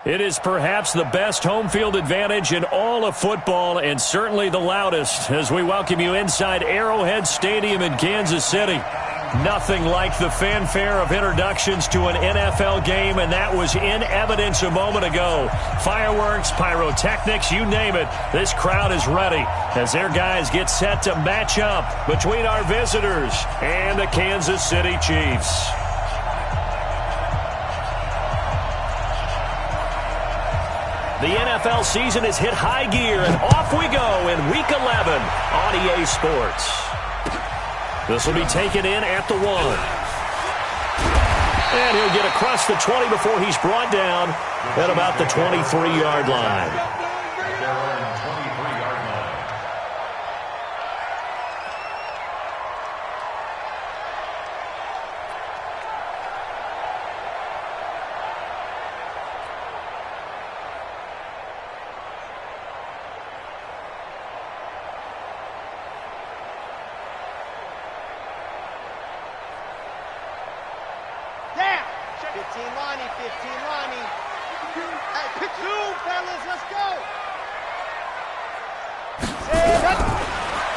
It is perhaps the best home field advantage in all of football and certainly the loudest as we welcome you inside Arrowhead Stadium in Kansas City. Nothing like the fanfare of introductions to an NFL game, and that was in evidence a moment ago. Fireworks, pyrotechnics, you name it. This crowd is ready as their guys get set to match up between our visitors and the Kansas City Chiefs. The NFL season has hit high gear, and off we go in Week 11 on EA Sports. This will be taken in at the 1. And he'll get across the 20 before he's brought down at about the 23-yard line.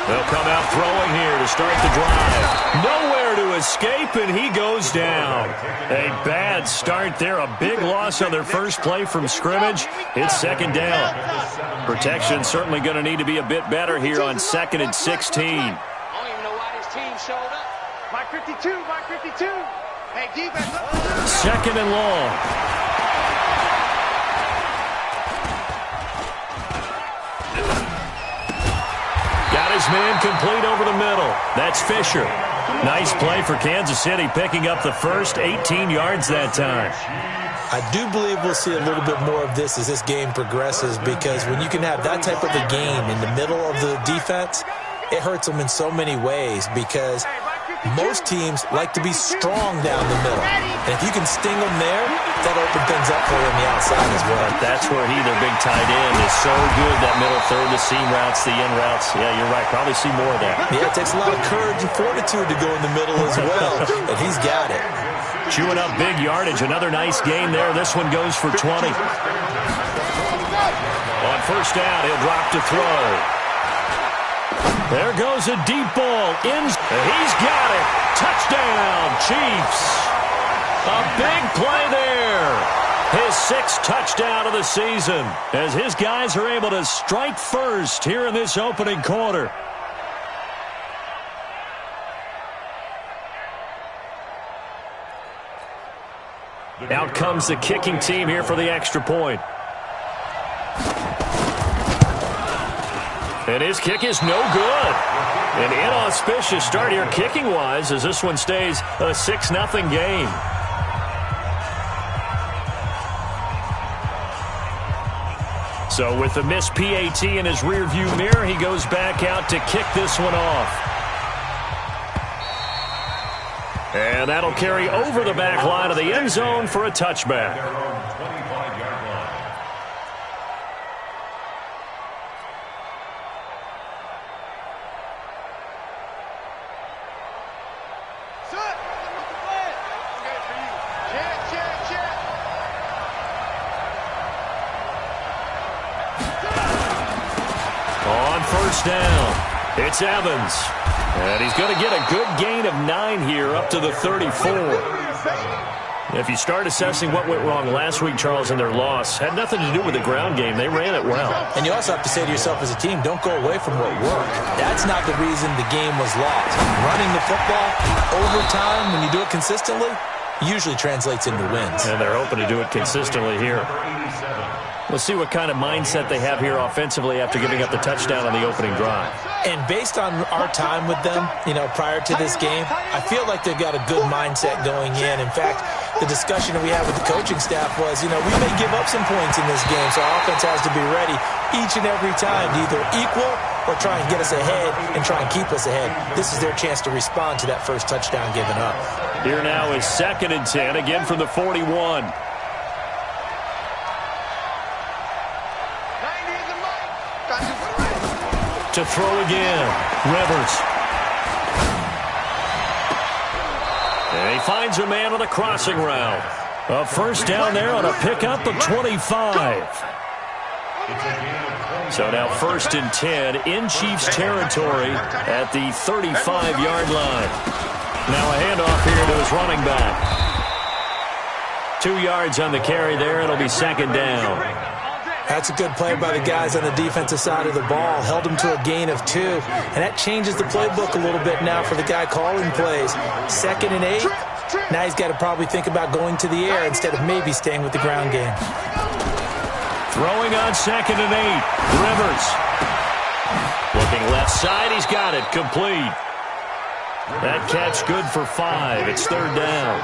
They'll come out throwing here to start the drive. Nowhere to escape, and he goes down. A bad start there. A big loss on their first play from scrimmage. It's second down. Protection certainly going to need to be a bit better here on 2nd and 16. I don't even know why this team showed up. Mike 52, Mike 52. Hey, defense. 2nd and long. Got his man complete over the middle. That's Fisher. Nice play for Kansas City, picking up the first 18 yards that time. I do believe we'll see a little bit more of this as this game progresses, because when you can have that type of a game in the middle of the defense, it hurts them in so many ways, because most teams like to be strong down the middle. And if you can sting them there, that opens things up for you on the outside as well. That's where their big tight end, is so good, that middle third, the seam routes, the in routes. Yeah, you're right. Probably see more of that. Yeah, it takes a lot of courage and fortitude to go in the middle as well, and he's got it. Chewing up big yardage. Another nice gain there. This one goes for 20. On first down, he'll drop to throw. There goes a deep ball. He's got it. Touchdown, Chiefs. A big play there. His 6th touchdown of the season as his guys are able to strike first here in this opening quarter. Out comes the kicking team here for the extra point. And his kick is no good. An inauspicious start here kicking-wise as this one stays a 6-0 game. So with the missed PAT in his rearview mirror, he goes back out to kick this one off. And that'll carry over the back line of the end zone for a touchback. On first down, it's Evans. And he's going to get a good gain of 9 here up to the 34. If you start assessing what went wrong last week, Charles, in their loss, had nothing to do with the ground game. They ran it well. And you also have to say to yourself as a team, don't go away from what worked. That's not the reason the game was lost. Running the football over time, when you do it consistently, usually translates into wins. And they're hoping to do it consistently here. We'll see what kind of mindset they have here offensively after giving up the touchdown on the opening drive. And based on our time with them, prior to this game, I feel like they've got a good mindset going in. In fact, the discussion that we had with the coaching staff was, we may give up some points in this game, so our offense has to be ready each and every time to either equal or try and get us ahead and try and keep us ahead. This is their chance to respond to that first touchdown given up. Here now is 2nd and 10, again from the 41. To throw again, Rivers. And he finds a man on the crossing route. A first down there on a pickup of 25. So now 1st and 10 in Chiefs territory at the 35-yard line. Now a handoff here to his running back. 2 yards on the carry there. It'll be 2nd down. That's a good play by the guys on the defensive side of the ball. Held them to a gain of 2. And that changes the playbook a little bit now for the guy calling plays. 2nd and 8. Now he's got to probably think about going to the air instead of maybe staying with the ground game. Throwing on 2nd and 8. Rivers. Looking left side. He's got it. Complete. That catch good for 5. It's 3rd down.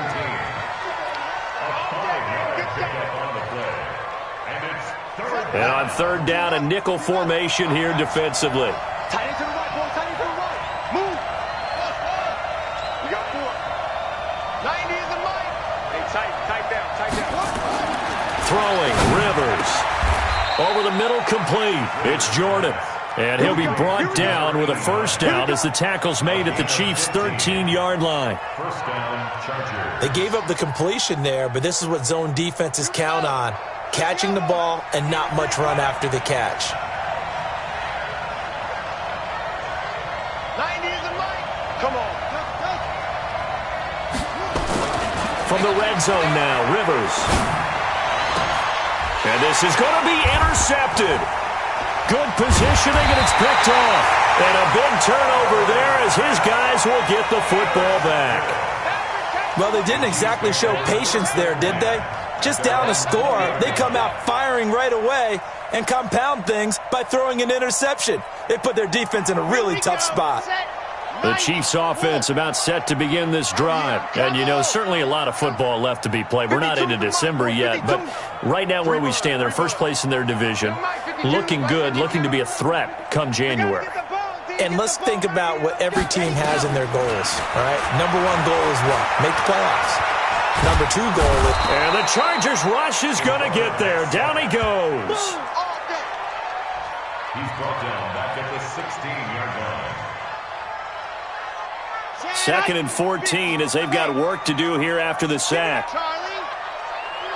And on 3rd down, a nickel formation here defensively. Tight end to the right, boy. Tight end to the right. Move. We got 4. 90 is the mic. Hey, tight down. Throwing, Rivers. Over the middle, complete. It's Jordan. And he'll be brought down with a first down as the tackle's made at the Chiefs' 13-yard line. First down, Chargers. They gave up the completion there, but this is what zone defenses count on. Catching the ball and not much run after the catch. 90 is the mic. Come on. From the red zone now, Rivers. And this is going to be intercepted. Good positioning, and it's picked off. And a big turnover there as his guys will get the football back. Well, they didn't exactly show patience there, did they? Just down a score, they come out firing right away and compound things by throwing an interception. They put their defense in a really tough spot. The Chiefs offense about set to begin this drive. And, you know, certainly a lot of football left to be played. We're not into December yet, but right now where we stand, they're first place in their division. Looking good, looking to be a threat come January. And let's think about what every team has in their goals, all right? Number 1 goal is what? Make the playoffs. Number 2 goal is... And the Chargers rush is going to get there. Down he goes. He's brought down back at the 16-yard line. 2nd and 14 as they've got work to do here after the sack. Charlie.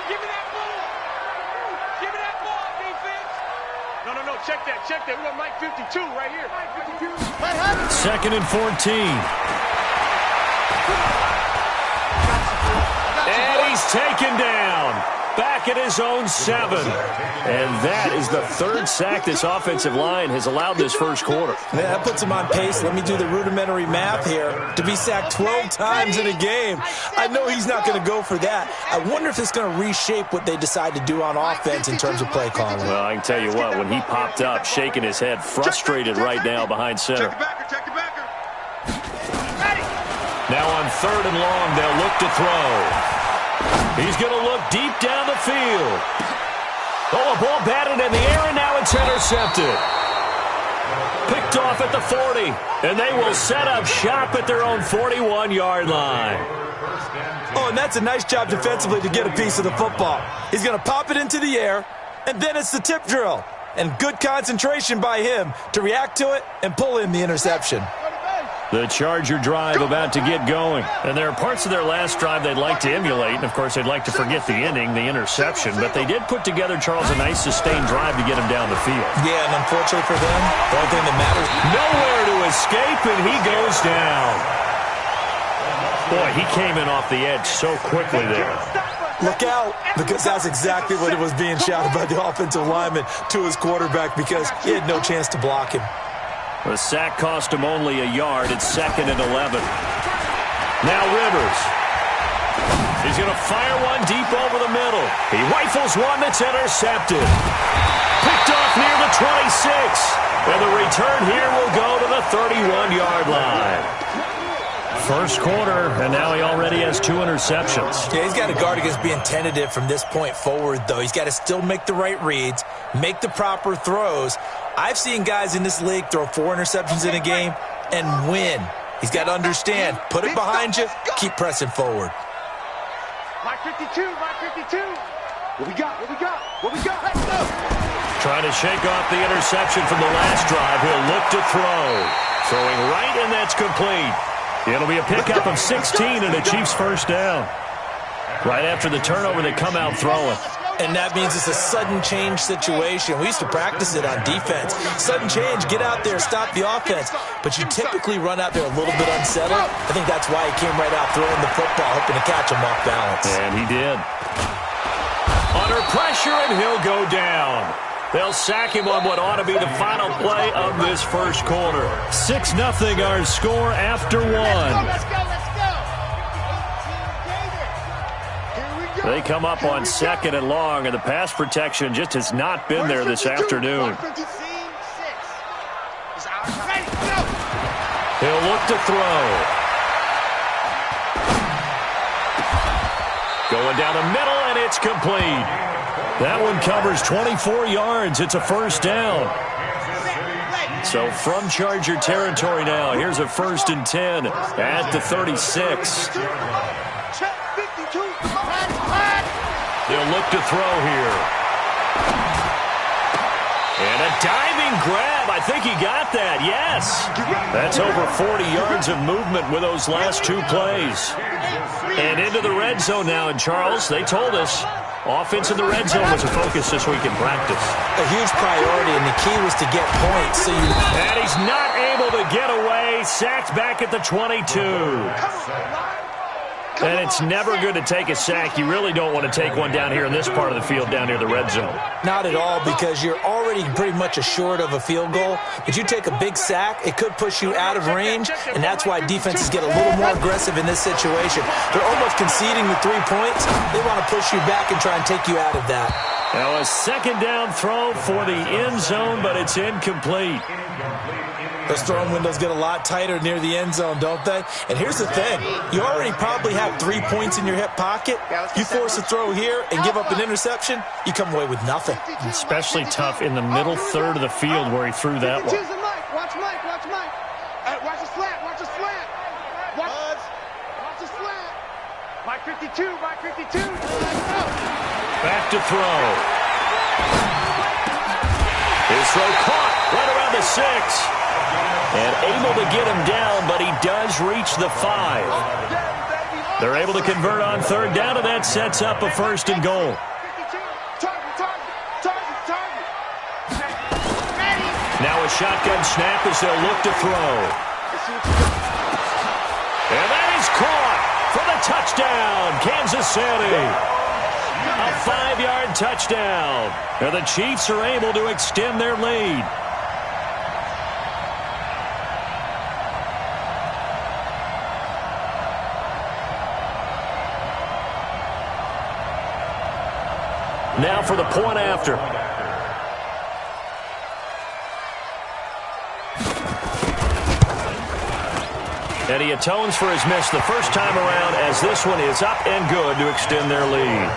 Give me that ball. Give me that ball, defense. No. Check that. We got Mike 52 right here. Mike 52. 2nd and 14. And he's taken down. Back at his own 7. And that is the 3rd sack this offensive line has allowed this first quarter. Yeah, that puts him on pace. Let me do the rudimentary math here. To be sacked 12 times in a game. I know he's not going to go for that. I wonder if it's going to reshape what they decide to do on offense in terms of play calling. Well, I can tell you what, when he popped up, shaking his head, frustrated right now behind center. Check the backer. Now on 3rd and long, they'll look to throw. He's going to look deep down the field. Oh, a ball batted in the air, and now it's intercepted. Picked off at the 40, and they will set up shop at their own 41-yard line. Oh, and that's a nice job defensively to get a piece of the football. He's going to pop it into the air, and then it's the tip drill. And good concentration by him to react to it and pull in the interception. The Charger drive about to get going. And there are parts of their last drive they'd like to emulate. And, of course, they'd like to forget the inning, the interception. But they did put together, Charles, a nice sustained drive to get him down the field. Yeah, and unfortunately for them, the only thing that matters... Nowhere to escape, and he goes down. Boy, he came in off the edge so quickly there. Look out, because that's exactly what it was being shouted by the offensive lineman to his quarterback because he had no chance to block him. The sack cost him only a yard. It's 2nd and 11. Now Rivers. He's going to fire one deep over the middle. He rifles one that's intercepted. Picked off near the 26. And the return here will go to the 31-yard line. First quarter, and now he already has 2 interceptions. Yeah, he's got to guard against being tentative from this point forward, though. He's got to still make the right reads, make the proper throws. I've seen guys in this league throw 4 interceptions in a game and win. He's got to understand, put it behind you, keep pressing forward. Mike 52. What we got? Let's go. Trying to shake off the interception from the last drive. He'll look to throw. Throwing right, and that's complete. It'll be a pickup of 16 and a Chiefs first down. Right after the turnover, they come out throwing. And that means it's a sudden change situation. We used to practice it on defense. Sudden change, get out there, stop the offense. But you typically run out there a little bit unsettled. I think that's why he came right out throwing the football, hoping to catch him off balance. And he did. Under pressure, and he'll go down. They'll sack him on what ought to be the final play of this first quarter. 6-0 our score after one. Let's go. They come up on 2nd and long, and the pass protection just has not been there this afternoon. He'll look to throw. Going down the middle, and it's complete. That one covers 24 yards. It's a first down. So from Charger territory now, here's a 1st and 10 at the 36. He'll look to throw here. And a diving grab. I think he got that. Yes. That's over 40 yards of movement with those last 2 plays. And into the red zone now. And Charles, they told us offense in the red zone was a focus this week in practice. A huge priority, and the key was to get points. And he's not able to get away. Sacked back at the 22. And it's never good to take a sack. You really don't want to take one down here in this part of the field down near the red zone. Not at all, because you're already pretty much assured of a field goal. If you take a big sack, it could push you out of range, and that's why defenses get a little more aggressive in this situation. They're almost conceding the 3 points. They want to push you back and try and take you out of that. Now a 2nd down throw for the end zone, but it's incomplete. Those throwing windows get a lot tighter near the end zone, don't they? And here's the thing. You already probably have 3 points in your hip pocket. You force a throw here and give up an interception, you come away with nothing. Especially tough in the middle third of the field where he threw that one. Watch Mike. Watch the slant. Watch the slant. Mike 52. Back to throw. His throw caught right around the 6. And able to get him down, but he does reach the 5. They're able to convert on 3rd down, and that sets up a 1st and goal. Now a shotgun snap as they'll look to throw. And that is caught for the touchdown, Kansas City. A 5-yard touchdown. And the Chiefs are able to extend their lead. Now for the point after. And he atones for his miss the first time around as this one is up and good to extend their lead.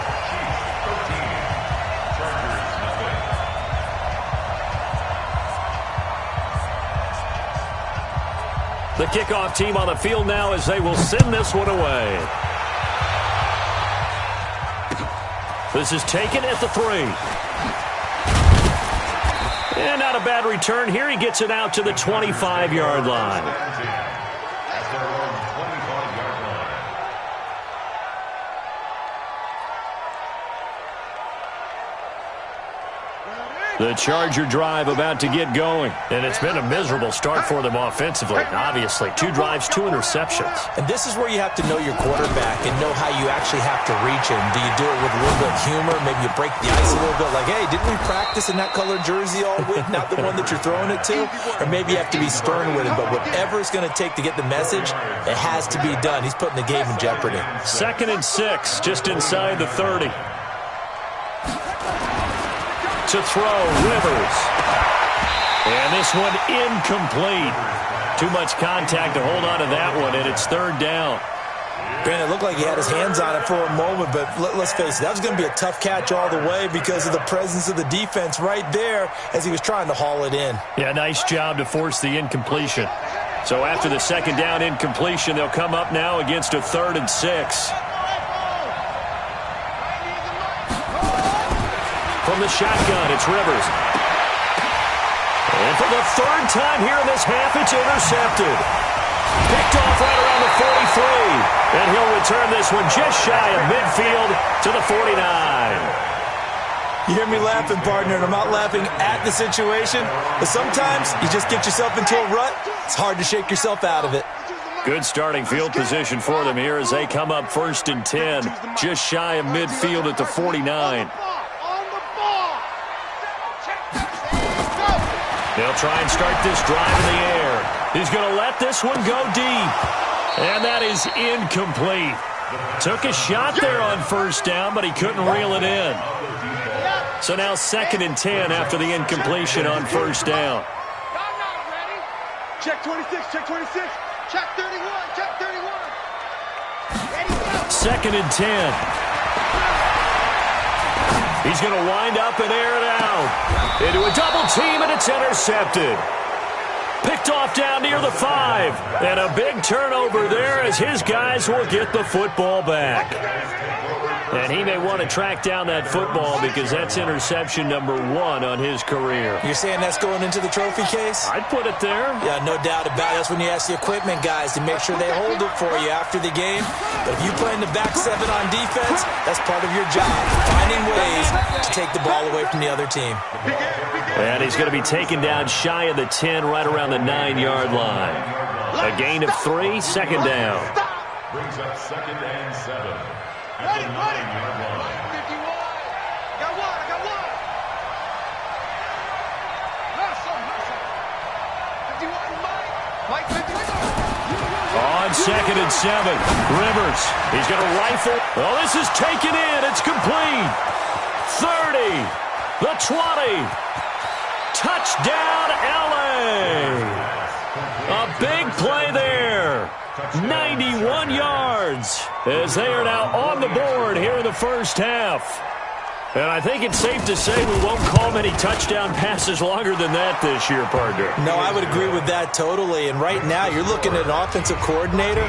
The kickoff team on the field now as they will send this one away. This is taken at the 3. And not a bad return here. He gets it out to the 25-yard line. The Charger drive about to get going. And it's been a miserable start for them offensively. Obviously, 2 drives, 2 interceptions. And this is where you have to know your quarterback and know how you actually have to reach him. Do you do it with a little bit of humor? Maybe you break the ice a little bit like, hey, didn't we practice in that colored jersey all week? Not the one that you're throwing it to? Or maybe you have to be stern with him. But whatever it's going to take to get the message, it has to be done. He's putting the game in jeopardy. 2nd and 6, just inside the 30. To throw, Rivers. And this one incomplete. Too much contact to hold on to that one, and it's 3rd down. Granted, it looked like he had his hands on it for a moment, but let's face it, that was going to be a tough catch all the way because of the presence of the defense right there as he was trying to haul it in. Yeah, nice job to force the incompletion. So after the 2nd down incompletion, they'll come up now against a 3rd and 6. From the shotgun, it's Rivers. And for the 3rd time here in this half, it's intercepted. Picked off right around the 43. And he'll return this one just shy of midfield to the 49. You hear me laughing, partner, and I'm not laughing at the situation, but sometimes you just get yourself into a rut. It's hard to shake yourself out of it. Good starting field position for them here as they come up 1st and 10, just shy of midfield at the 49. They'll try and start this drive in the air. He's going to let this one go deep. And that is incomplete. Took a shot there on 1st down, but he couldn't reel it in. So now 2nd and 10 after the incompletion on 1st down. Check 26, check 26, check 31, check 31. Ready, go. 2nd and 10. He's going to wind up and air it out. Into a double team, and it's intercepted. Picked off down near the 5. And a big turnover there as his guys will get the football back. And he may want to track down that football because that's interception number 1 on his career. You're saying that's going into the trophy case? I'd put it there. Yeah, no doubt about it. That's when you ask the equipment guys to make sure they hold it for you after the game. But if you play in the back 7 on defense, that's part of your job, finding ways to take the ball away from the other team. And he's going to be taken down shy of the 10, right around the 9-yard line. A gain of 3, 2nd down. Brings up 2nd and 7. At Ready, the ready. 9-yard line. 51. Got one, I got one. Hustle. 51, Mike. Mike, 51. On 2nd and 7, Rivers. He's going to rifle. Oh, this is taken in. It's complete. 30. The 20. Touchdown, L.A. A big play there. 91 yards as they are now on the board here in the 1st half. And I think it's safe to say we won't call many touchdown passes longer than that this year, partner. No, I would agree with that totally. And right now you're looking at an offensive coordinator.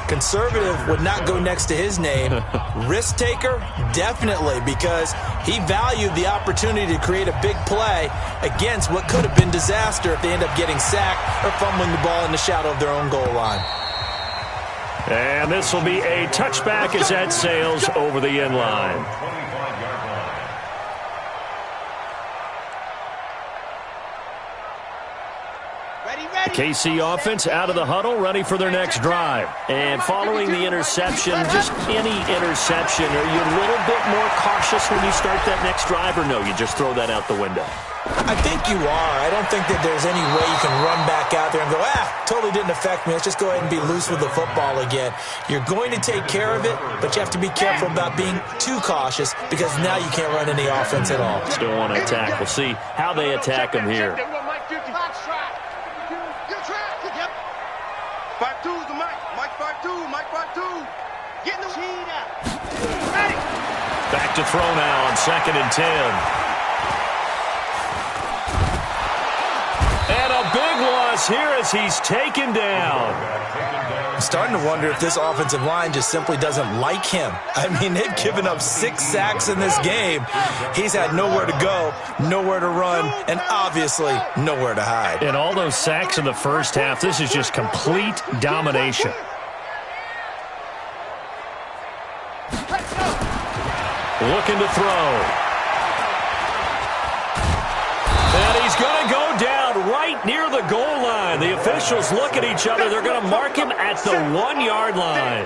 Conservative would not go next to his name. Risk taker, definitely, because he valued the opportunity to create a big play against what could have been disaster if they end up getting sacked or fumbling the ball in the shadow of their own goal line. And this will be a touchback as that sails over the end line. KC offense out of the huddle, ready for their next drive. And following the interception, just any interception, are you a little bit more cautious when you start that next drive, or no, you just throw that out the window? I think you are. I don't think that there's any way you can run back out there and go, totally didn't affect me. Let's just go ahead and be loose with the football again. You're going to take care of it, but you have to be careful about being too cautious because now you can't run any offense at all. Still want to attack. We'll see how they attack them here. 5-2's the Mike. Mike 5-2. Mike 5-2. Getting the cheetah. Ready. Back to throw now on 2nd and 10. And a big loss here as he's taken down. I'm starting to wonder if this offensive line just simply doesn't like him. I mean, they've given up 6 sacks in this game. He's had nowhere to go, nowhere to run, and obviously nowhere to hide. And all those sacks in the 1st half, this is just complete domination. Looking to throw. And he's going to go down right near the goal line. The officials look at each other. They're going to mark him at the 1-yard line.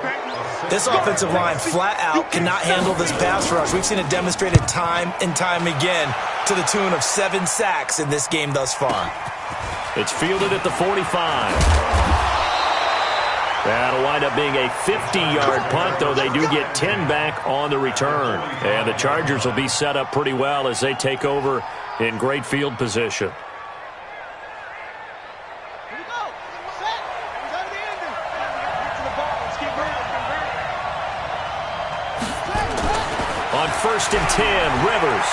This offensive line flat out cannot handle this pass rush. We've seen it demonstrated time and time again to the tune of 7 sacks in this game thus far. It's fielded at the 45. That'll wind up being a 50-yard punt, though they do get 10 back on the return. And the Chargers will be set up pretty well as they take over in great field position. On 1st and 10, Rivers.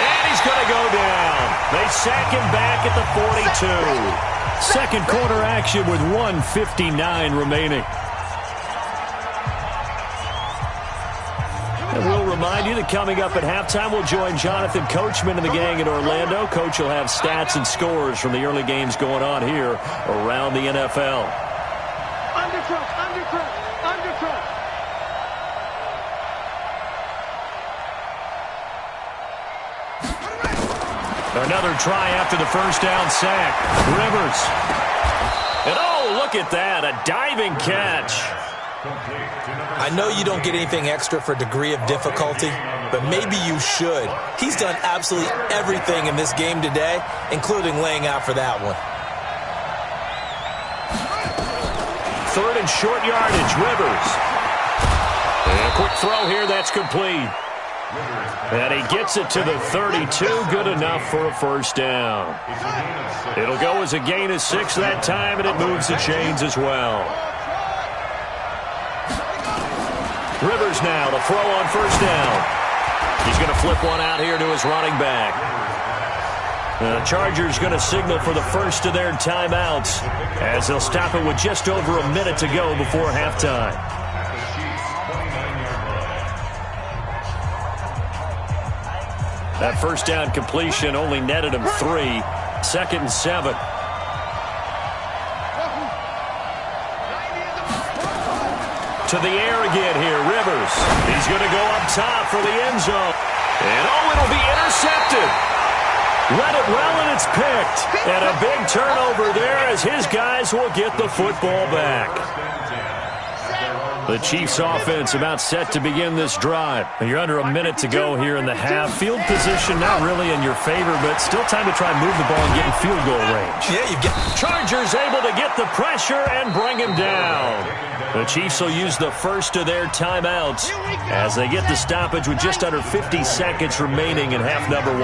And he's going to go down. They sack him back at the 42. Second quarter action with 1:59 remaining. And we'll remind you that coming up at halftime, we'll join Jonathan Coachman and the gang in Orlando. Coach will have stats and scores from the early games going on here around the NFL. Undercross, undercross, undercross. Another try after the first down sack. Rivers. And oh, look at that, a diving catch. I know you don't get anything extra for degree of difficulty, but maybe you should. He's done absolutely everything in this game today, including laying out for that one. Third and short yardage, Rivers. And a quick throw here, that's complete. And he gets it to the 32, good enough for a first down. It'll go as a gain of 6 that time, and it moves the chains as well. Rivers now to throw on first down. He's going to flip one out here to his running back. The Chargers going to signal for the first of their timeouts as they'll stop it with just over a minute to go before halftime. That first down completion only netted him 3. Second and 7. To the air again here, Rivers. He's going to go up top for the end zone. And oh, it'll be intercepted. Read it well, and it's picked. And a big turnover there as his guys will get the football back. The Chiefs offense about set to begin this drive. You're under a minute to go here in the half. Field position not really in your favor, but still time to try and move the ball and get in field goal range. Yeah, you get Chargers able to get the pressure and bring him down. The Chiefs will use the first of their timeouts as they get the stoppage with just under 50 seconds remaining in half number 1.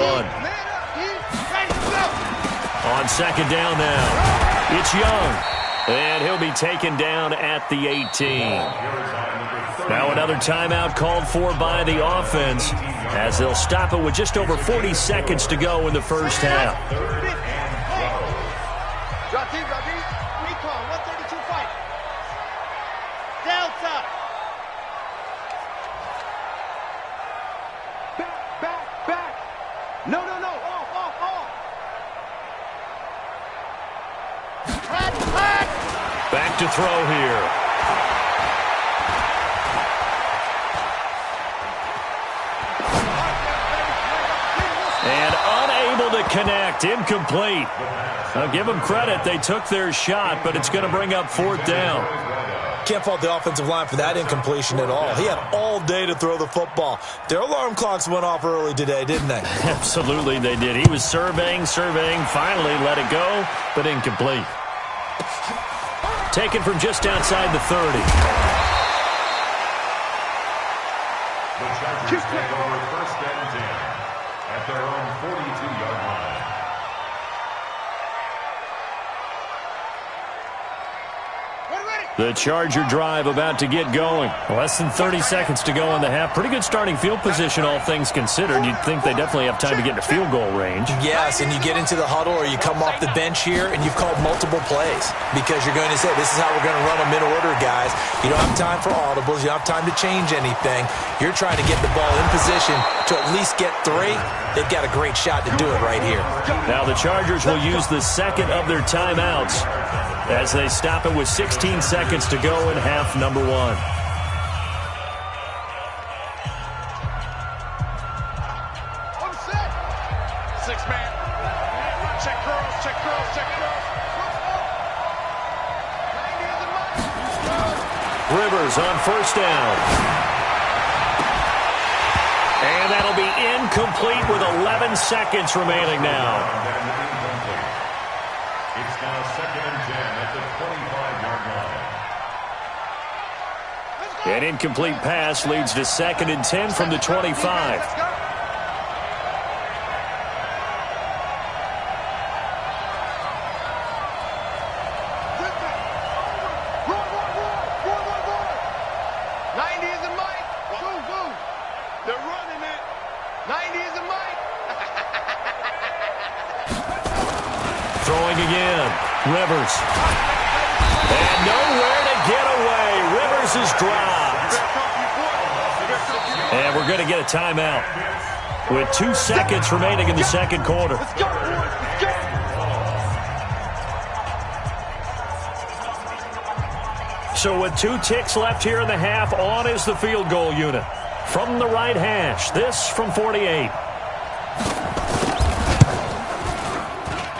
On second down now, it's Young. And he'll be taken down at the 18. Now another timeout called for by the offense as they'll stop it with just over 40 seconds to go in the first half. Drop deep, recon, 132 fight. Delta. Back. No, off. Back to throw here. And unable to connect. Incomplete. I'll give them credit. They took their shot, but it's going to bring up fourth down. Can't fault the offensive line for that incompletion at all. He had all day to throw the football. Their alarm clocks went off early today, didn't they? Absolutely they did. He was surveying, finally let it go, but incomplete. Taken from just outside the 30. The Chargers take over first and 10 at their own 42-yard line. The Charger drive about to get going. Less than 30 seconds to go in the half. Pretty good starting field position, all things considered. You'd think they definitely have time to get into field goal range. Yes, and you get into the huddle or you come off the bench here and you've called multiple plays because you're going to say, this is how we're going to run them in order, guys. You don't have time for audibles. You don't have time to change anything. You're trying to get the ball in position to at least get 3. They've got a great shot to do it right here. Now the Chargers will use the second of their timeouts as they stop it with 16 seconds to go in half number 1. I'm set. 6-man. Check curls. Rivers on first down. And that'll be incomplete with 11 seconds remaining now. It's now second and 10 at the 25-yard line. An incomplete pass leads to second and 10 from the 25. Throwing again. Rivers. And nowhere to get away. Rivers is dropped. And we're going to get a timeout with 2 seconds remaining in the second quarter. So with 2 ticks left here in the half, on is the field goal unit. From the right hash, this from 48.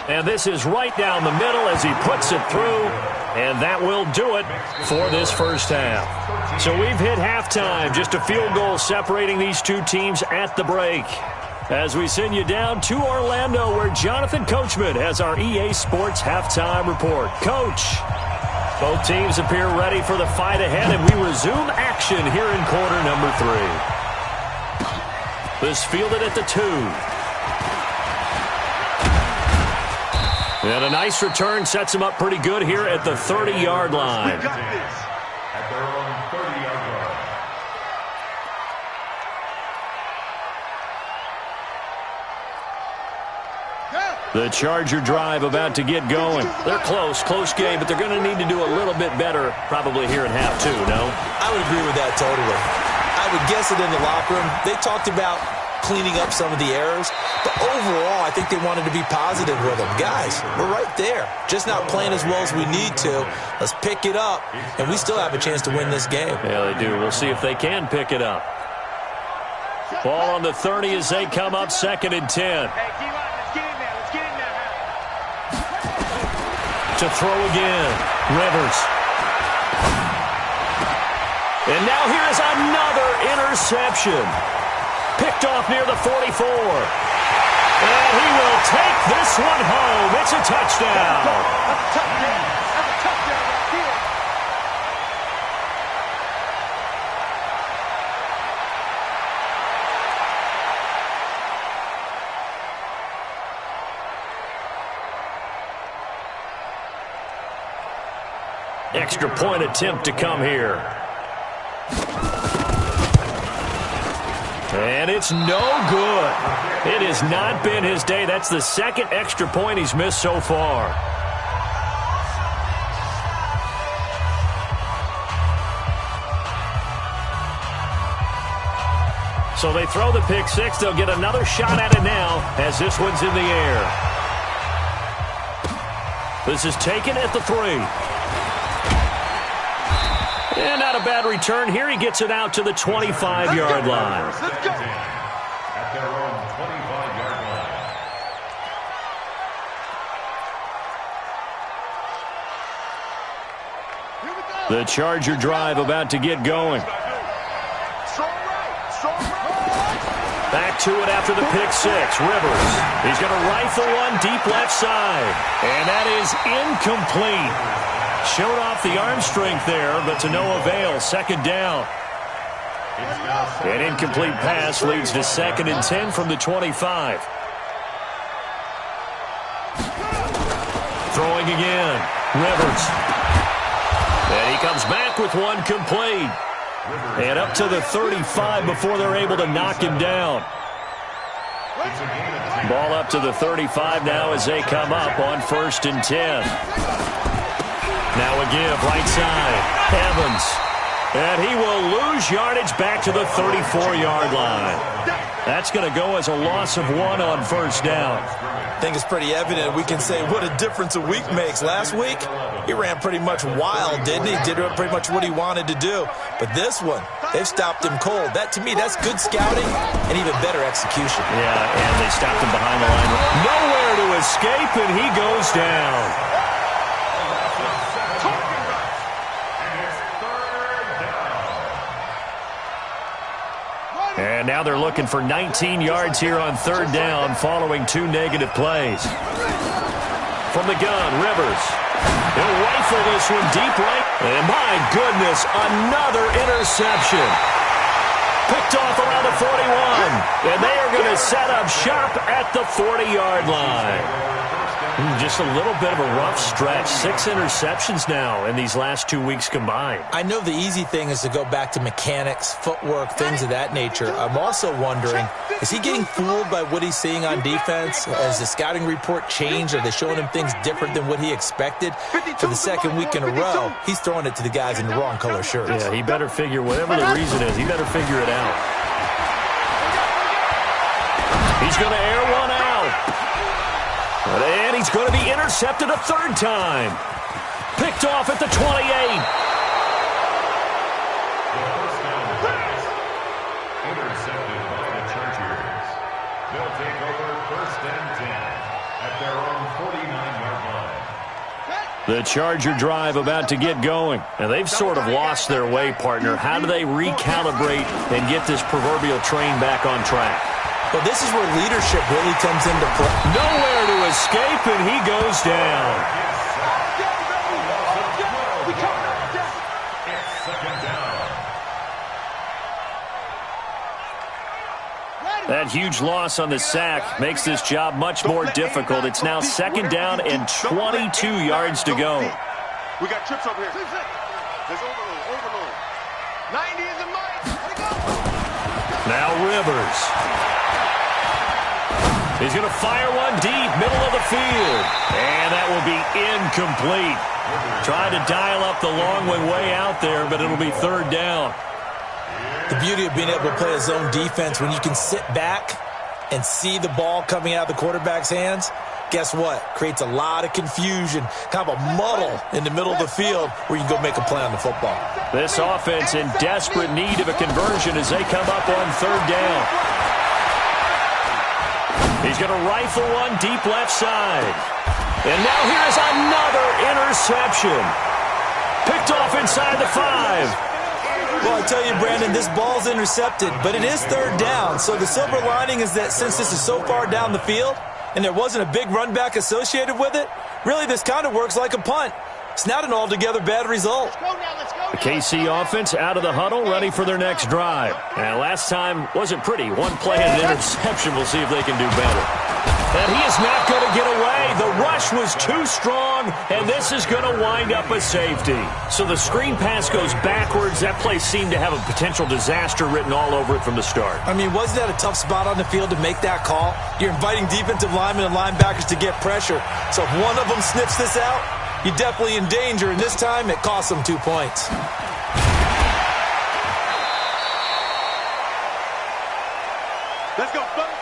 And this is right down the middle as he puts it through. And that will do it for this first half. So we've hit halftime. Just a field goal separating these two teams at the break. As we send you down to Orlando, where Jonathan Coachman has our EA Sports halftime report. Coach, both teams appear ready for the fight ahead, and we resume action here in quarter number 3. This fielded at the 2. And a nice return sets him up pretty good here at the 30-yard line. We got this. At their own 30-yard line. The Charger drive about to get going. They're close game, but they're going to need to do a little bit better probably here in half 2, no? I would agree with that totally. I would guess it in the locker room. They talked about cleaning up some of the errors, but overall, I think they wanted to be positive with them. Guys, we're right there. Just not playing as well as we need to. Let's pick it up, and we still have a chance to win this game. Yeah, they do. We'll see if they can pick it up. Ball on the 30 as they come up, 2nd and 10. Hey, D-line, let's get in there. Let's get in there. To throw again. Rivers. And now here is another interception. Picked off near the 44. And he will take this one home. It's a touchdown. That's a touchdown. That's a touchdown right here. Extra point attempt to come here. And it's no good. It has not been his day. That's the 2nd extra point he's missed so far. So they throw the pick 6. They'll get another shot at it now as this one's in the air. This is taken at the 3. And not a bad return here. He gets it out to the 25-yard line. Let's go. At their own 25-yard line. Here we go. The Charger drive about to get going. Strong right. Strong right. Back to it after the pick 6. Rivers. He's going to rifle one deep left side. And that is incomplete. Showed off the arm strength there, but to no avail. 2nd down. An incomplete pass leads to 2nd and 10 from the 25. Throwing again. Rivers. And he comes back with one complete. And up to the 35 before they're able to knock him down. Ball up to the 35 now as they come up on 1st and 10. Now a give, right side. Evans. And he will lose yardage back to the 34-yard line. That's going to go as a loss of 1 on 1st down. I think it's pretty evident. We can say what a difference a week makes. Last week, he ran pretty much wild, didn't he? Did pretty much what he wanted to do. But this one, they've stopped him cold. That, to me, that's good scouting and even better execution. Yeah, and they stopped him behind the line. Nowhere to escape, and he goes down. And now they're looking for 19 yards here on 3rd down following 2 negative plays. From the gun, Rivers. He'll rifle this one deep right. And my goodness, another interception. Picked off around the 41. And they are going to set up shop at the 40-yard line. Just a little bit of a rough stretch. 6 interceptions now in these last 2 weeks combined. I know the easy thing is to go back to mechanics, footwork, things of that nature. I'm also wondering, is he getting fooled by what he's seeing on defense? Has the scouting report changed? Are they showing him things different than what he expected? For the 2nd week in a row, he's throwing it to the guys in the wrong color shirts. Yeah, he better figure, whatever the reason is, he better figure it out. He's going to air one out. And he's going to be intercepted a 3rd time. Picked off at the 28. The Charger drive about to get going. And they've sort of lost their way, partner. How do they recalibrate and get this proverbial train back on track? Well, this is where leadership really comes into play. Nowhere to escape, and he goes down. That huge loss on the sack makes this job much more difficult. It's now 2nd down and 22 yards to go. We got trips over here. There's overload. 90 is a mic. Now Rivers. He's going to fire one deep, middle of the field. And that will be incomplete. Tried to dial up the long one way out there, but it'll be 3rd down. The beauty of being able to play a zone defense when you can sit back and see the ball coming out of the quarterback's hands, guess what? Creates a lot of confusion, kind of a muddle in the middle of the field where you can go make a play on the football. This offense in desperate need of a conversion as they come up on 3rd down. He's going to rifle one deep left side. And now here's another interception. Picked off inside the 5. Well, I tell you, Brandon, this ball's intercepted, but it is 3rd down. So the silver lining is that since this is so far down the field and there wasn't a big run back associated with it, really this kind of works like a punt. It's not an altogether bad result. The KC offense out of the huddle, ready for their next drive. And last time wasn't pretty. One play and an interception. We'll see if they can do better. And he is not going to get away. The rush was too strong, and this is going to wind up a safety. So the screen pass goes backwards. That play seemed to have a potential disaster written all over it from the start. I mean, wasn't that a tough spot on the field to make that call? You're inviting defensive linemen and linebackers to get pressure. So if one of them sniffs this out, you're definitely in danger, and this time it costs them 2 points. Let's go, buddy.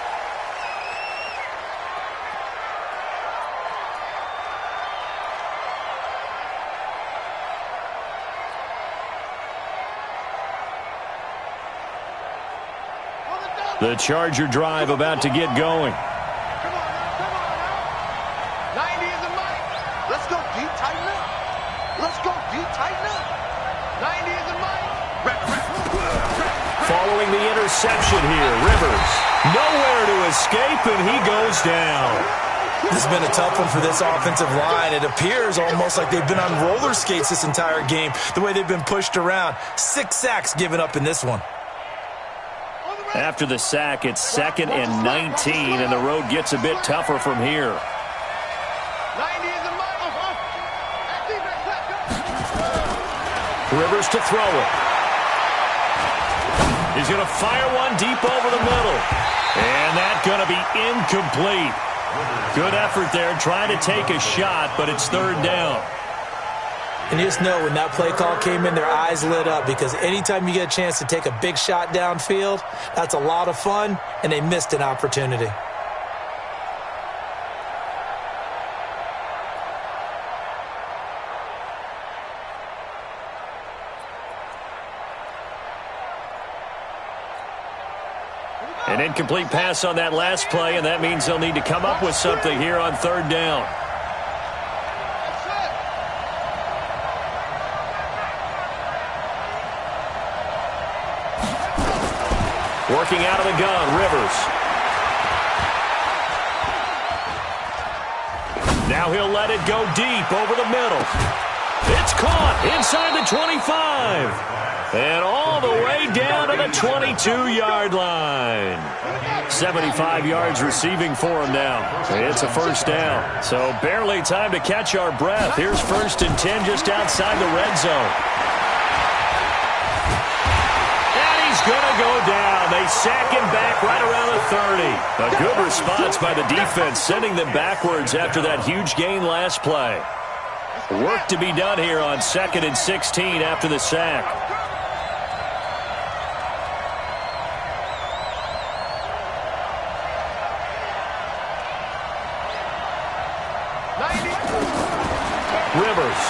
The Charger drive about to get going. Come on now. 90 is a mic. Let's go deep, tighten up. Let's go deep, tighten up. 90 is a mic. Following the interception here, Rivers. Nowhere to escape, and he goes down. This has been a tough one for this offensive line. It appears almost like they've been on roller skates this entire game, the way they've been pushed around. 6 sacks given up in this one. After the sack, it's 2nd and 19, and the road gets a bit tougher from here. 90 is a mic. Rivers to throw it. He's going to fire one deep over the middle. And that's going to be incomplete. Good effort there, trying to take a shot, but it's 3rd down. And you just know when that play call came in, their eyes lit up because anytime you get a chance to take a big shot downfield, that's a lot of fun, and they missed an opportunity. An incomplete pass on that last play, and that means they'll need to come up with something here on 3rd down. Working out of the gun, Rivers. Now he'll let it go deep over the middle. It's caught inside the 25. And all the way down to the 22-yard line. 75 yards receiving for him now. It's a 1st down. So barely time to catch our breath. Here's 1st and 10 just outside the red zone. He's going to go down. They sack him back right around the 30. A good response by the defense, sending them backwards after that huge gain last play. Work to be done here on 2nd and 16 after the sack. Rivers.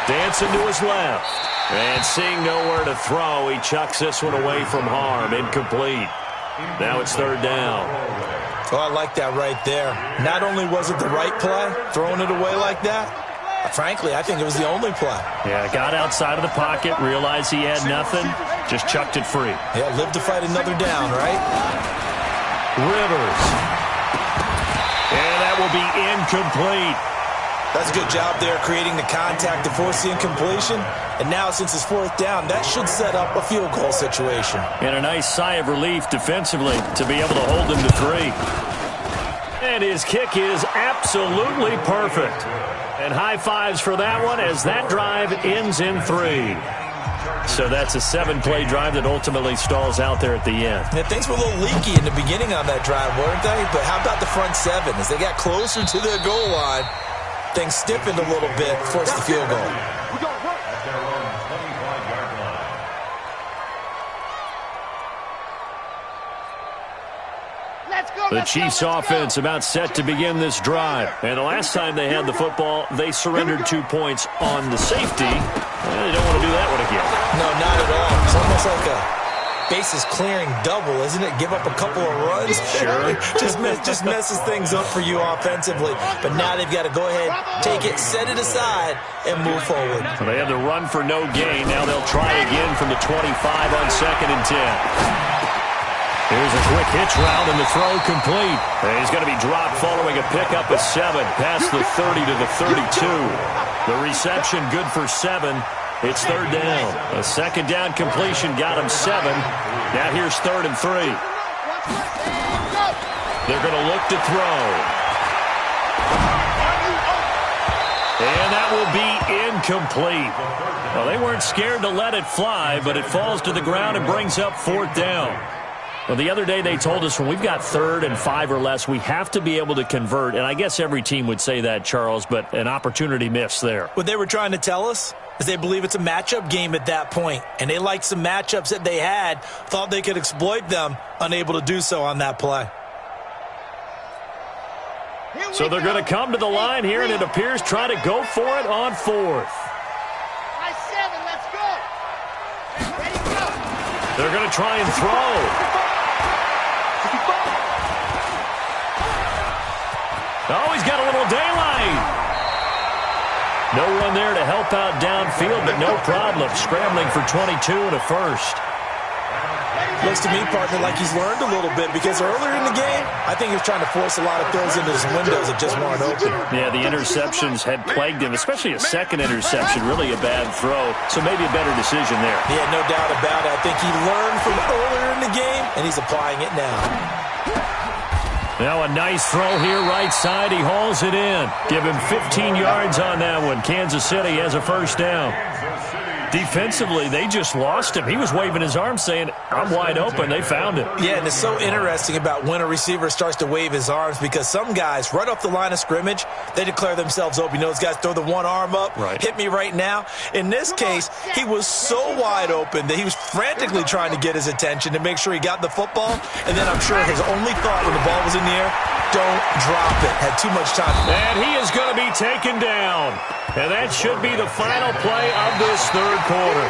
Dancing to his left. And seeing nowhere to throw, he chucks this one away from harm. Incomplete. Now it's 3rd down. Oh, I like that right there. Not only was it the right play, throwing it away like that, frankly, I think it was the only play. Yeah, got outside of the pocket, realized he had nothing, just chucked it free. Yeah, live to fight another down, right? Rivers. And that will be incomplete. That's a good job there creating the contact to force the incompletion. And now, since it's fourth down, that should set up a field goal situation. And a nice sigh of relief defensively to be able to hold them to 3. And his kick is absolutely perfect. And high fives for that one as that drive ends in 3. So that's a 7-play drive that ultimately stalls out there at the end. Yeah, things were a little leaky in the beginning on that drive, weren't they? But how about the front 7? As they got closer to their goal line, things stiffened a little bit, forced the field goal. At their own 25-yard line. The Chiefs offense about set to begin this drive. And the last time they had the football, they surrendered 2 points on the safety. They don't want to do that one again. No, not at all. It's almost like a bases clearing double, isn't it? Give up a couple of runs. Sure. just messes things up for you offensively. But now they've got to go ahead, take it, set it aside, and move forward. So they have the run for no gain. Now they'll try again from the 25 on 2nd and 10. Here's a quick hitch route and the throw complete. And he's going to be dropped following a pickup of 7 past the 30 to the 32. The reception good for 7. It's 3rd down. A 2nd down completion got him 7. Now here's 3rd and 3. They're going to look to throw. And that will be incomplete. Well, they weren't scared to let it fly, but it falls to the ground and brings up 4th down. Well, the other day they told us when we've got 3rd and 5 or less, we have to be able to convert. And I guess every team would say that, Charles, but an opportunity missed there. What they were trying to tell us is they believe it's a matchup game at that point. And they liked some matchups that they had, thought they could exploit them, unable to do so on that play. So they're going to come to the line here, and it appears try to go for it on 4th. Let's go. Ready, go. They're going to try and throw. Oh, he's got a little daylight. No one there to help out downfield, but no problem. Scrambling for 22 and a first. Looks to me, partner, like he's learned a little bit because earlier in the game, I think he was trying to force a lot of throws into some windows that just weren't open. Yeah, the interceptions had plagued him, especially a second interception, really a bad throw. So maybe a better decision there. Yeah, no doubt about it. I think he learned from earlier in the game, and he's applying it now. Now a nice throw here, right side. He hauls it in. Give him 15 yards on that one. Kansas City has a first down. Defensively, they just lost him. He was waving his arms saying, I'm wide open. They found him. Yeah, and it's so interesting about when a receiver starts to wave his arms because some guys, right off the line of scrimmage, they declare themselves open. You know, those guys throw the one arm up, right. Hit me right now. In this case, he was so wide open that he was frantically trying to get his attention to make sure he got the football. And then I'm sure his only thought when the ball was in the air, don't drop it. Had too much time. And he is going to be taken down. And that should be the final play of this third quarter.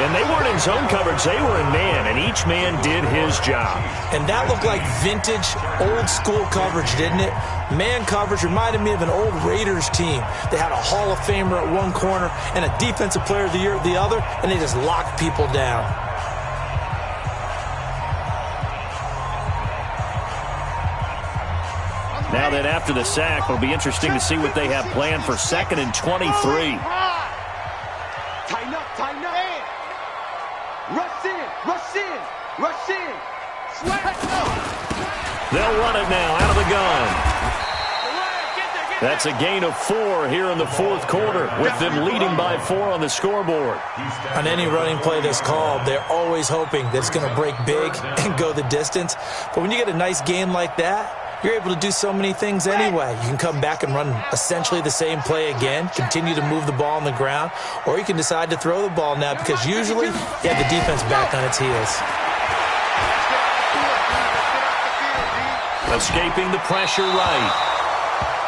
And they weren't in zone coverage. They were in man, and each man did his job. And that looked like vintage, old-school coverage, didn't it? Man coverage reminded me of an old Raiders team. They had a Hall of Famer at one corner and a Defensive Player of the Year at the other, and they just locked people down. Now that after the sack, it'll be interesting to see what they have planned for 2nd and 23. Tighten up, tighten up. Rush in, rush in, rush in. Sweat. They'll run it now out of the gun. That's a gain of 4 here in the fourth quarter, with them leading by 4 on the scoreboard. On any running play that's called, they're always hoping that it's going to break big and go the distance. But when you get a nice game like that, you're able to do so many things anyway. You can come back and run essentially the same play again, continue to move the ball on the ground, or you can decide to throw the ball now because usually you have the defense back on its heels. Escaping the pressure right.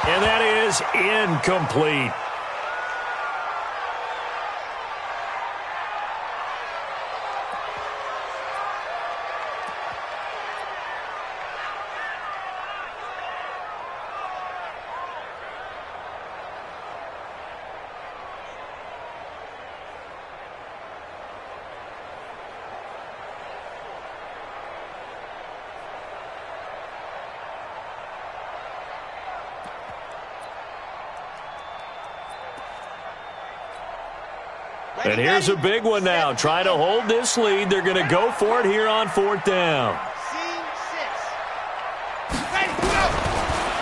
And that is incomplete. And here's a big one now. Trying to hold this lead. They're going to go for it here on 4th down.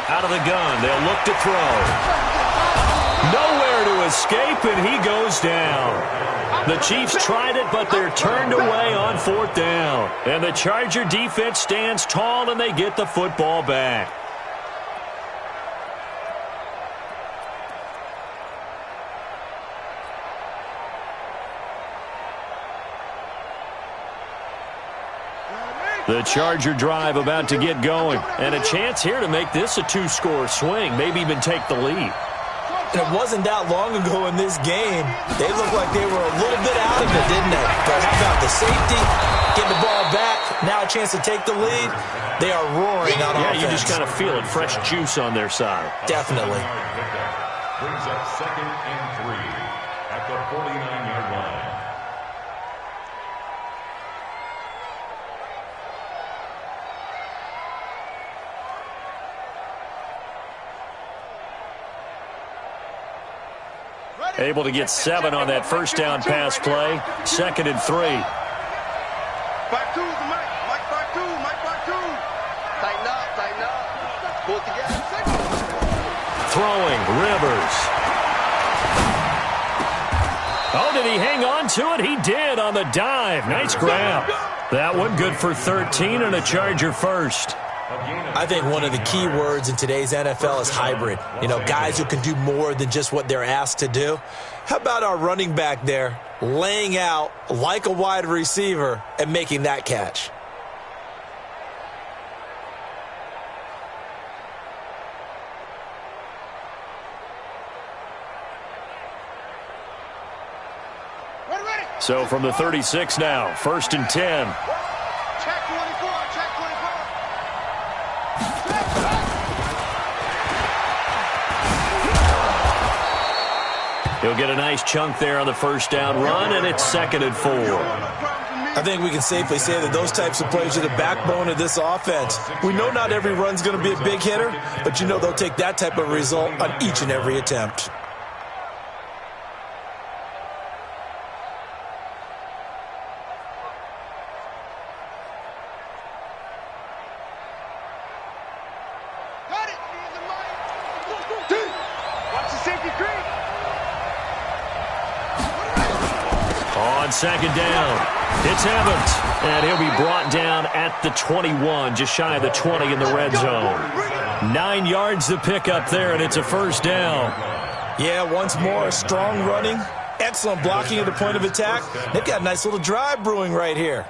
Out of the gun. They'll look to throw. Nowhere to escape, and he goes down. The Chiefs tried it, but they're turned away on 4th down. And the Charger defense stands tall, and they get the football back. The Charger drive about to get going. And a chance here to make this a 2-score swing, maybe even take the lead. And it wasn't that long ago in this game. They looked like they were a little bit out of it, didn't they? But how about the safety, getting the ball back, now a chance to take the lead? They are roaring on offense. Yeah, you just kind of feel it, fresh juice on their side. Definitely. Brings up 2nd and 3 at the 49-yard line. Able to get 7 on that first down pass play. 2nd and 3. Back two, Mike. Mike, back two. Mike, back two. Tighten up, tighten up. Pull it together. Throwing, Rivers. Oh, did he hang on to it? He did on the dive. Nice grab. That one good for 13 and a Charger first. I think one of the key words in today's NFL is hybrid. You know, guys who can do more than just what they're asked to do. How about our running back there laying out like a wide receiver and making that catch? So from the 36 now, 1st and 10. Check 24, check 24. He'll get a nice chunk there on the first down run, and it's 2nd and 4. I think we can safely say that those types of plays are the backbone of this offense. We know not every run's going to be a big hitter, but you know they'll take that type of result on each and every attempt. On 2nd down, it's Evans, and he'll be brought down at the 21, just shy of the 20 in the red zone. 9 yards to pick up there, and it's a first down. Yeah, once more, strong running, excellent blocking at the point of attack. They've got a nice little drive brewing right here.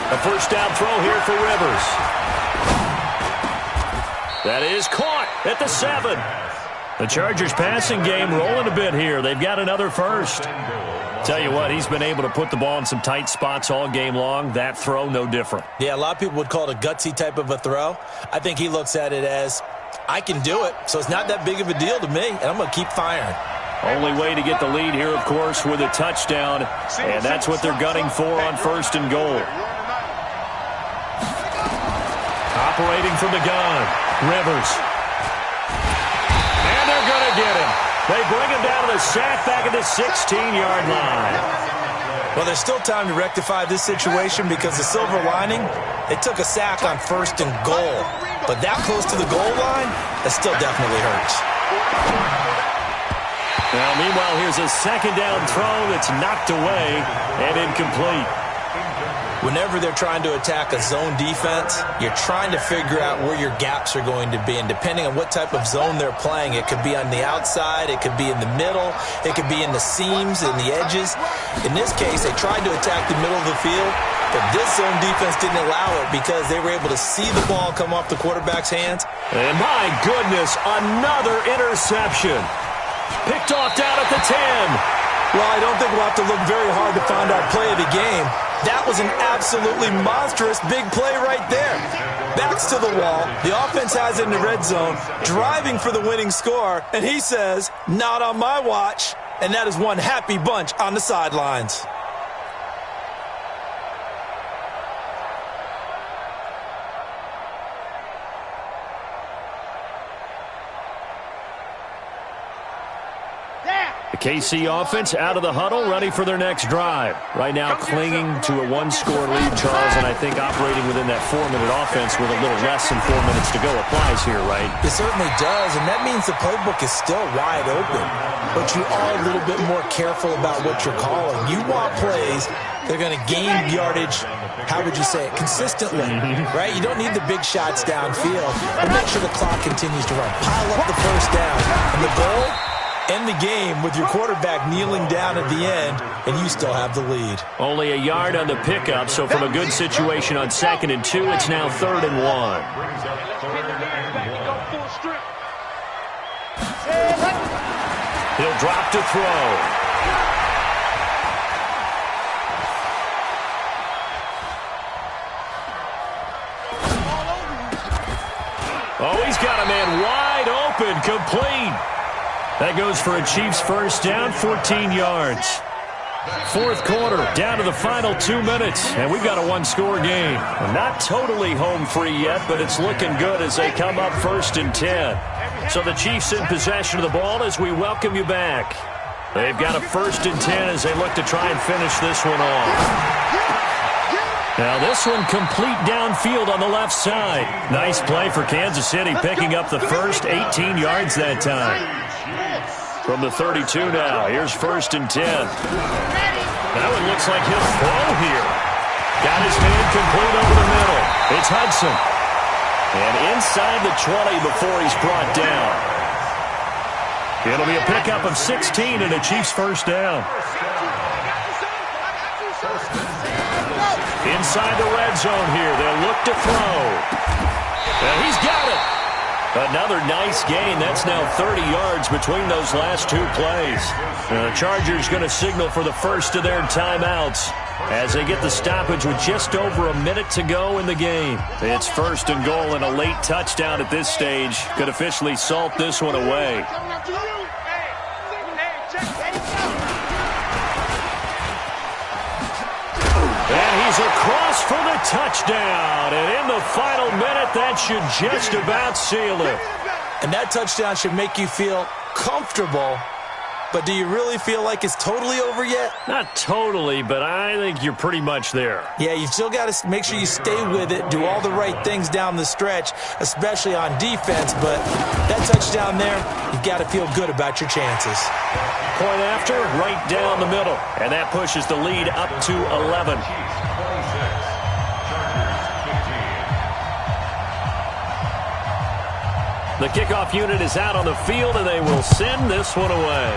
A first down throw here for Rivers. That is caught at the 7. The Chargers passing game rolling a bit here. They've got another first. Tell you what, he's been able to put the ball in some tight spots all game long. That throw, no different. Yeah, a lot of people would call it a gutsy type of a throw. I think he looks at it as, I can do it, so it's not that big of a deal to me, and I'm going to keep firing. Only way to get the lead here, of course, with a touchdown, and that's what they're gunning for on 1st and goal. Operating from the gun, Rivers. And they're going to get him. They bring him down to the sack back at the 16-yard line. Well, there's still time to rectify this situation because the silver lining, they took a sack on 1st and goal. But that close to the goal line, that still definitely hurts. Now, meanwhile, here's a 2nd down throw that's knocked away and incomplete. Whenever they're trying to attack a zone defense, you're trying to figure out where your gaps are going to be. And depending on what type of zone they're playing, it could be on the outside, it could be in the middle, it could be in the seams and the edges. In this case, they tried to attack the middle of the field, but this zone defense didn't allow it because they were able to see the ball come off the quarterback's hands. And my goodness, another interception. Picked off down at the 10. Well, I don't think we'll have to look very hard to find our play of the game. That was an absolutely monstrous big play right there. Backs to the wall. The offense has it in the red zone, driving for the winning score, and he says, not on my watch. And that is one happy bunch on the sidelines. The KC offense out of the huddle, ready for their next drive. Right now clinging to a one-score lead, Charles, and I think operating within that 4-minute offense with a little less than 4 minutes to go applies here, right? It certainly does, and that means the playbook is still wide open. But you are a little bit more careful about what you're calling. You want plays that are going to gain yardage, how would you say it, consistently, right? You don't need the big shots downfield, but make sure the clock continues to run. Pile up the first down, and the goal, end the game with your quarterback kneeling down at the end, and you still have the lead. Only a yard on the pickup, so from a good situation on 2nd and 2, it's now 3rd and 1. He'll drop to throw. Oh, he's got a man wide open, complete. That goes for a Chiefs first down, 14 yards. Fourth quarter, down to the final 2 minutes, and we've got a one-score game. Not totally home free yet, but it's looking good as they come up 1st and 10. So the Chiefs in possession of the ball as we welcome you back. They've got a 1st and 10 as they look to try and finish this one off. Now this one complete downfield on the left side. Nice play for Kansas City, picking up the first 18 yards that time. From the 32 now, here's 1st and 10. That one looks like he'll throw here. Got his man complete over the middle. It's Hudson. And inside the 20 before he's brought down. It'll be a pickup of 16 and a Chiefs first down. Inside the red zone here, they'll look to throw. And he's got it. Another nice gain. That's now 30 yards between those last 2 plays. The Chargers going to signal for the first of their timeouts as they get the stoppage with just over a minute to go in the game. It's 1st and goal, and a late touchdown at this stage could officially salt this one away. And he's across for the touchdown. And in the final minute, that should just about seal it. And that touchdown should make you feel comfortable. But do you really feel like it's totally over yet? Not totally, but I think you're pretty much there. Yeah, you've still got to make sure you stay with it, do all the right things down the stretch, especially on defense. But that touchdown there, you've got to feel good about your chances. Point after, right down the middle. And that pushes the lead up to 11. The kickoff unit is out on the field, and they will send this one away.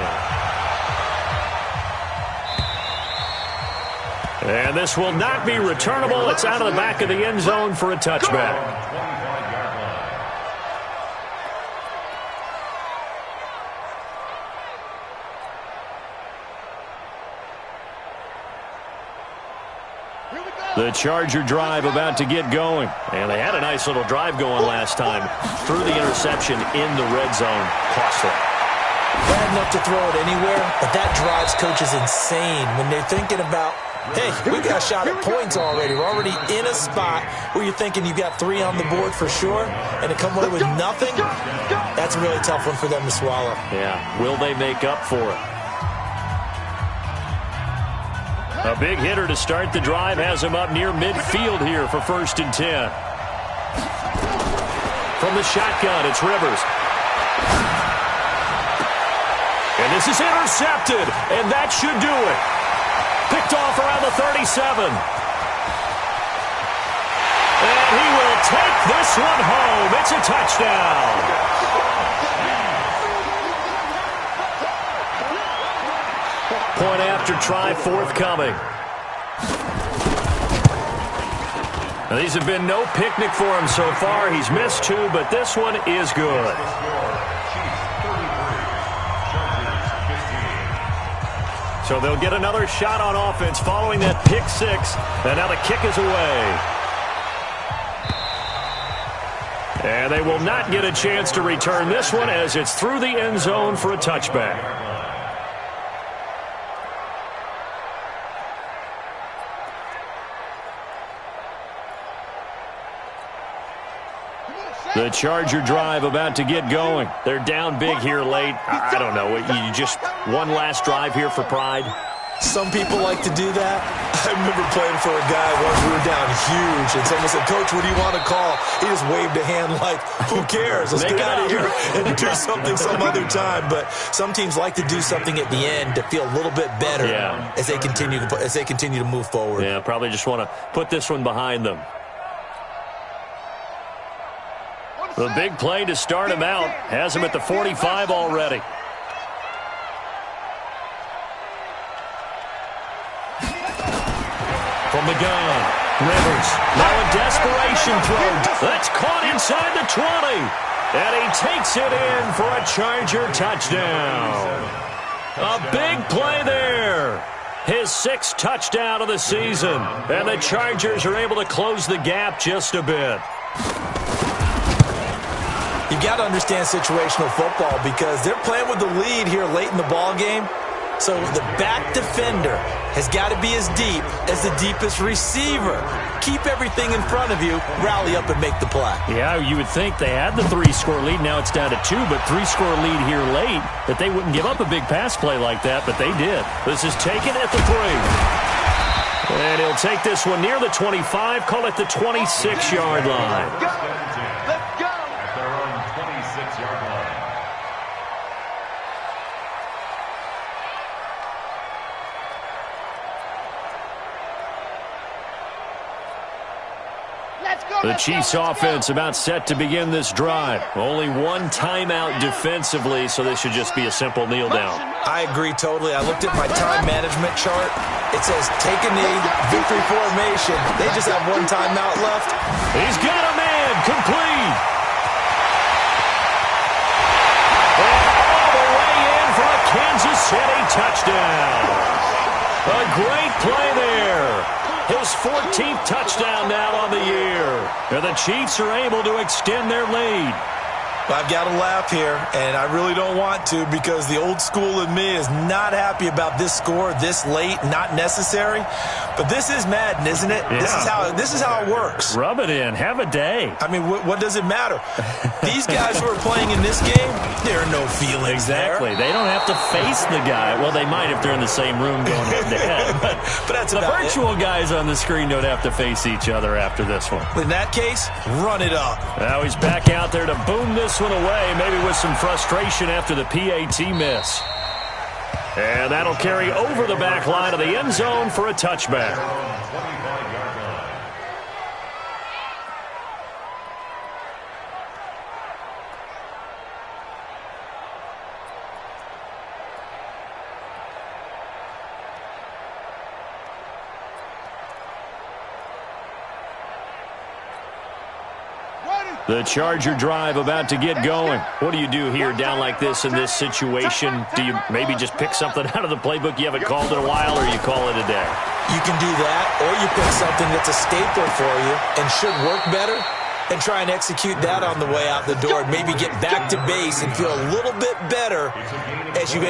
And this will not be returnable. It's out of the back of the end zone for a touchback. The Charger drive about to get going. And they had a nice little drive going last time. Threw the interception in the red zone. Costly. Bad enough to throw it anywhere, but that drives coaches insane when they're thinking about, hey, we got a shot at points already. We're already in a spot where you're thinking you got 3 on the board for sure, and to come away with nothing, that's a really tough one for them to swallow. Yeah, will they make up for it? A big hitter to start the drive has him up near midfield here for 1st and 10. From the shotgun, it's Rivers. And this is intercepted, and that should do it. Picked off around the 37. And he will take this one home. It's a touchdown. Point after try forthcoming. Now, these have been no picnic for him so far. He's missed 2, but this one is good. So they'll get another shot on offense following that pick six. And now the kick is away. And they will not get a chance to return this one as it's through the end zone for a touchback. The Charger drive about to get going. They're down big here late. I don't know. You just one last drive here for pride? Some people like to do that. I remember playing for a guy once. We were down huge, and someone said, "Coach, what do you want to call?" He just waved a hand like, "Who cares? Let's get out of here and do something some other time." But some teams like to do something at the end to feel a little bit better as they continue to move forward. Yeah, probably just want to put this one behind them. The big play to start him out has him at the 45 already. From the gun, Rivers. Now a desperation throw. That's caught inside the 20. And he takes it in for a Charger touchdown. A big play there. His 6th touchdown of the season. And the Chargers are able to close the gap just a bit. You got to understand situational football because they're playing with the lead here late in the ball game. So the back defender has got to be as deep as the deepest receiver. Keep everything in front of you, rally up and make the play. Yeah, you would think they had the 3-score lead. Now it's down to 2, but 3-score lead here late, that they wouldn't give up a big pass play like that, but they did. This is taken at the 3. And he'll take this one near the 25, call it the 26-yard line. Let's go. At their own 26-yard line. The Chiefs offense about set to begin this drive. Only one timeout defensively, so this should just be a simple kneel down. I agree totally. I looked at my time management chart. It says take a knee, victory formation. They just have one timeout left. He's got a man, complete. And all the way in for a Kansas City touchdown. A great play there. His 14th touchdown now on the year. And the Chiefs are able to extend their lead. I've got to laugh here, and I really don't want to because the old school in me is not happy about this score this late, not necessary. But this is Madden, isn't it? Yeah. This is how it works. Rub it in. Have a day. I mean, what does it matter? These guys who are playing in this game, there are no feelings Exactly. there. They don't have to face the guy. Well, they might if they're in the same room going head-to-head. But that's the about virtual guys on the screen don't have to face each other after this one. In that case, run it up. Now he's back out there to boom this one away, maybe with some frustration after the PAT miss. And that'll carry over the back line of the end zone for a touchback. The Charger drive about to get going. What do you do here down like this in this situation? Do you maybe just pick something out of the playbook you haven't called in a while, or you call it a day? You can do that, or you pick something that's a staple for you and should work better and try and execute that on the way out the door and maybe get back to base and feel a little bit better as you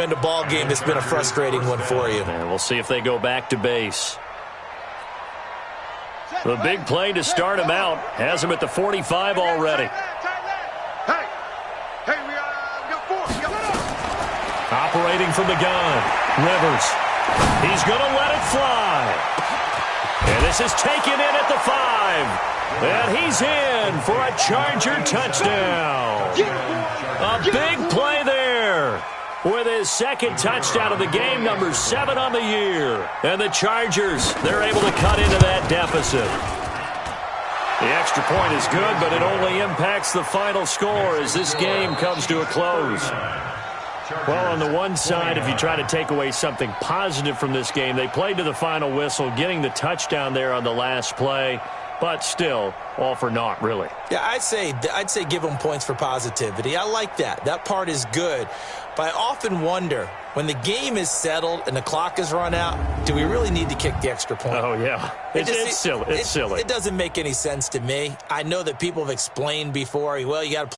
end a ball game that's been a frustrating one for you. And we'll see if they go back to base. The big play to start him out has him at the 45 already. Hey, we got 4. Operating from the gun, Rivers. He's going to let it fly. And this is taken in at the 5. And he's in for a Charger touchdown. A big play there. With his 2nd touchdown of the game, number 7 on the year. And the Chargers, they're able to cut into that deficit. The extra point is good, but it only impacts the final score as this game comes to a close. Well, on the one side, if you try to take away something positive from this game, they played to the final whistle, getting the touchdown there on the last play. but still all for naught, really. Yeah, I'd say give them points for positivity. I like that. That part is good. But I often wonder, when the game is settled and the clock is run out, do we really need to kick the extra point? Oh, yeah. It's silly. It's silly. It doesn't make any sense to me. I know that people have explained before, well, you got to